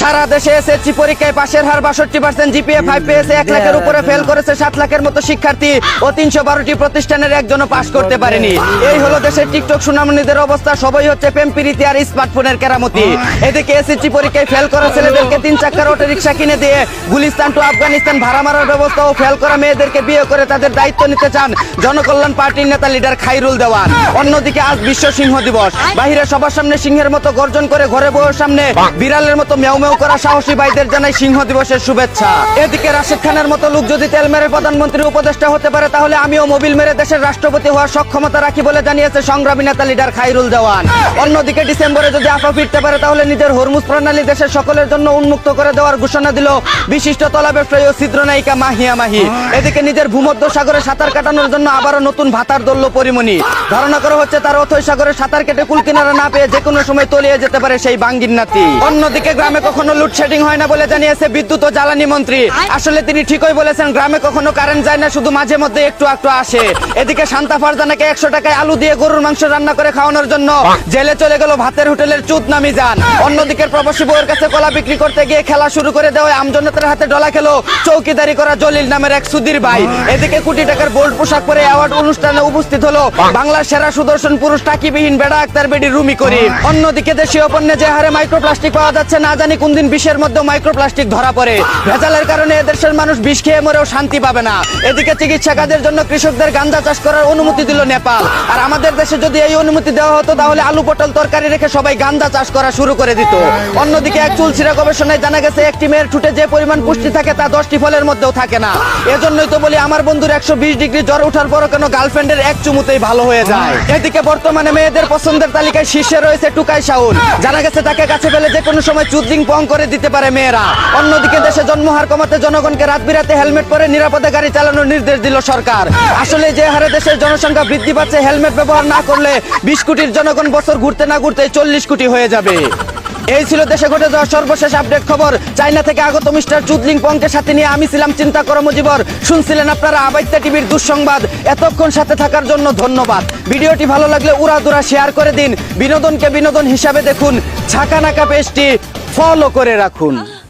সারা দেশে এসএসসি পরীক্ষায় পাশের হার 62%, জিপিএ 5 পেয়েছে, 1 লাখের উপরে ফেল করেছে 7 লাখের মতো শিক্ষার্থী ও 312টি প্রতিষ্ঠানের একজনও পাশ করতে পারেনি। এই হলো দেশের টিকটক সুনামনীদের অবস্থা। সবই হচ্ছে প্রেম প্রীতি আর স্মার্টফোনের কেরামতি। এদিকে এসএসসি পরীক্ষায় ফেল করা ছেলেদেরকে 3 চাকার অটো রিক্সা কিনে দিয়ে গুলিস্তান টু আফগানিস্তান ভাড়া মারার ব্যবস্থা ও ফেল করা মেয়েদেরকে বিয়ে করে তাদের দায়িত্ব নিতে চান জনকল্যাণ পার্টির নেতা লিডার খাইরুল দেওয়ান। অন্যদিকে আজ বিশ্ব সিংহ দিবস। বাহিরে সবার সামনে সিংহের মতো গর্জন করে ঘরে বউয়ের সামনে বিড়ালের মতো মেউ মেউ করা সাহসী ভাইদের জানাই সিংহ দিবসের শুভেচ্ছা। এদিকে রাশিদ খানের মতো লোক যদি তেল মেরে প্রধানমন্ত্রী উপদেষ্টা হতে পারে তাহলে আমিও মোবিল মেরে দেশের রাষ্ট্রপতি হওয়ার সক্ষমতা রাখি বলে জানিয়েছে সংগ্রামী নেতা লিডার খাইরুল দেওয়ান। অন্যদিকে ডিসেম্বরে যদি আফা ফিরতে পারে তাহলে নিজের হরমুজ প্রণালী দেশের সকলের জন্য উন্মুক্ত করে দেওয়ার ঘোষণা দিল বিশিষ্ট তলা ব্যবসায়ী ও চিত্রনায়িকা মাহিয়া মাহি। এদিকে নিজের ভূমধ্য সাগরে সাঁতার কাটানোর জন্য আবারও নতুন ভাতার দলল পরিমণি। ধারণা করা হচ্ছে তার অথৈ সাগরে সাঁতার কেটে কুল কিনারা না পেয়ে যে কোনো সময় তলিয়ে যেতে পারে সেই বাঙ্গির নাতি। অন্যদিকে গ্রামে কখনো লোডশেডিং হয় না বলে জানিয়েছে বিদ্যুৎ ও জ্বালানি মন্ত্রী। আসলে তিনি ঠিকই বলেছেন, গ্রামে কখনো কারেন্ট যায় না, শুধু মাঝে মধ্যে একটু আসে। এদিকে শান্তা ফারজানাকে 100 টাকায় আলু দিয়ে গরুর মাংস রান্না করে খাওয়ানোর জন্য জেলে চলে গেল ভাতের হোটেলের চুত নামি যান। অন্যদিকে প্রবাসী বউয়ের কাছে কলা বিক্রি করতে গিয়ে খেলা শুরু করে দেওয়ায় আমজনতার হাতে ডলা খেলো চৌকিদারি করা জলিল নামের এক সুধীর ভাই। এদিকে কোটি টাকার বোল্ড পোশাক পরে অ্যাওয়ার্ড অনুষ্ঠানে উপস্থিত হলো বাংলার সেরা সুদর্শন পুরুষ টাকিবিহীন বেড়া আক্তার বেডি রুমি করিম। অন্যদিকে দেশীয় পণ্যে যে হারে মাইক্রোপ্লাস্টিক পাওয়া যাচ্ছে না জানি কোন দিন বিষের মধ্যে মাইক্রোপ্লাস্টিক ধরা পড়ে। ভেজালের কারণে এদেশের মানুষ বিষ খেয়ে মরেও শান্তি পাবে না। এদিকে চিকিৎসা কাজের জন্য কৃষকদের গাঁজা চাষ করার অনুমতি দিল নেপাল। আর আমাদের দেশে যদি এই অনুমতি দেওয়া হতো তাহলে আলু পটল তরকারি রেখে সবাই গাঁজা চাষ করা শুরু করে দিত। অন্যদিকে এক চুলছিরা গবেষণায় জানা গেছে একটি মেয়ের ঠুটে যে পরিমাণ পুষ্টি থাকে তা 10টি ফলের মধ্যেও থাকে না। এজন্যই তো বলি আমার বন্ধুর 120 ডিগ্রি জ্বর ওঠার পরও কেন গার্লফ্রেন্ডের এক চুমুতেই ভালো হয়ে যায়। এদিকে বর্তমানে মেয়েদের পছন্দের তালিকায় শীর্ষে রয়েছে টুকাই শাওন। জানা গেছে তাকে কাছে পেলে যে কোনো সময় চুদলিং পং করে দিতে পারে মেয়েরা। অন্যদিকে দেশে জন্মহার কমাতে জনগণকে রাত বিরাতে হেলমেট পরে নিরাপদে গাড়ি চালানোর নির্দেশ দিল সরকার। আসলে যে হারে দেশের জনসংখ্যা বৃদ্ধি পাচ্ছে, হেলমেট ব্যবহার না করলে 20 কোটির জনগণ বছর ঘুরতে না ঘুরতে 40 কোটি হয়ে যাবে। এই ছিল দেশে ঘটে যাওয়া সর্বশেষ আপডেট খবর। চায়না থেকে আগত মিস্টার চুদলিং পংকে সাথে নিয়ে আমি ছিলাম চিন্তা করো মুজিবর। শুনছিলেন আপনারা আবাইত্যা টিভির দুঃসংবাদ। এতক্ষণ সাথে থাকার জন্য ধন্যবাদ। ভিডিওটি ভালো লাগলে উড়াদুরা শেয়ার করে দিন। বিনোদনকে বিনোদন হিসাবে দেখুন। ছাকা নাকা পেজটি ফলো করে রাখুন।